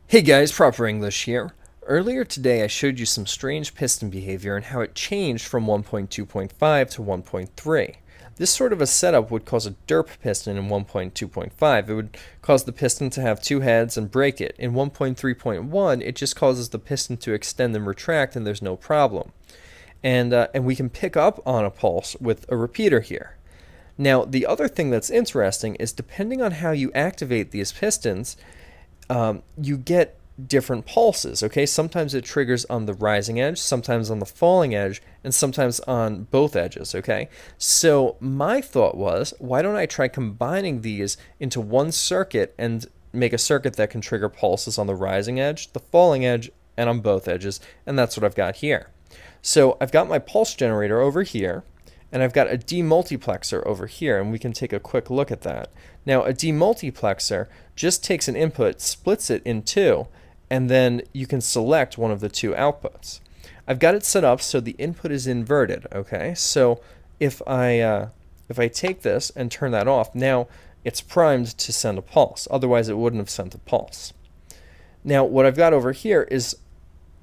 Hey guys, Proper English here. Earlier today I showed you some strange piston behavior and how it changed from 1.2.5 to 1.3. This sort of a setup would cause a derp piston in 1.2.5. It would cause the piston to have two heads and break it. In 1.3.1 it just causes the piston to extend and retract and there's no problem. And we can pick up on a pulse with a repeater here. Now the other thing that's interesting is depending on how you activate these pistons, you get different pulses, okay? Sometimes it triggers on the rising edge, sometimes on the falling edge, and sometimes on both edges, okay? So my thought was, why don't I try combining these into one circuit and make a circuit that can trigger pulses on the rising edge, the falling edge, and on both edges, and that's what I've got here. So I've got my pulse generator over here, and I've got a demultiplexer over here, and we can take a quick look at that. Now, a demultiplexer just takes an input, splits it in two, and then you can select one of the two outputs. I've got it set up so the input is inverted, okay? So if I take this and turn that off, now it's primed to send a pulse. Otherwise, it wouldn't have sent a pulse. Now, what I've got over here is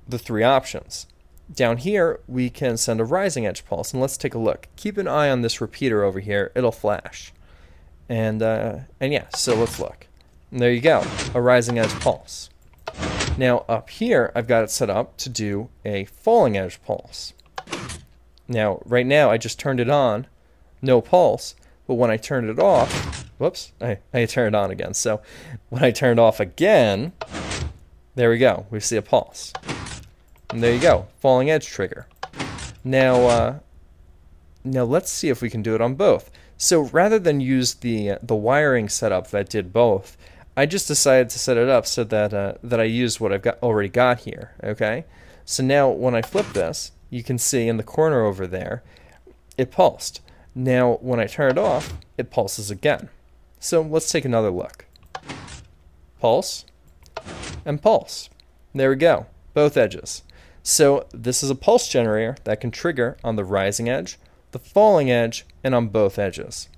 the three options. Down here, we can send a rising edge pulse, and let's take a look. Keep an eye on this repeater over here. It'll flash. And yeah, so let's look. And there you go, a rising edge pulse. Now up here, I've got it set up to do a falling edge pulse. Now, right now, I just turned it on, no pulse, but when I turned it off, whoops, I turned it on again. So when I turned off again, there we go, we see a pulse. And there you go, falling edge trigger. Now let's see if we can do it on both. So rather than use the wiring setup that did both, I just decided to set it up so that that I used what I've already got here. Okay, so now when I flip this, you can see in the corner over there, it pulsed. Now when I turn it off, it pulses again. So let's take another look. Pulse and pulse. There we go, both edges. So this is a pulse generator that can trigger on the rising edge, the falling edge, and on both edges.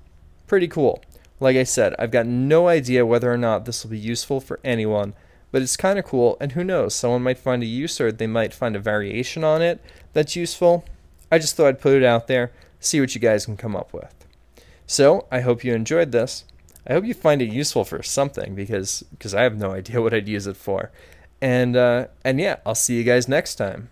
Pretty cool. Like I said, I've got no idea whether or not this will be useful for anyone, but it's kind of cool, and who knows, someone might find a use or they might find a variation on it that's useful. I just thought I'd put it out there, see what you guys can come up with. So, I hope you enjoyed this. I hope you find it useful for something, because I have no idea what I'd use it for. And yeah, I'll see you guys next time.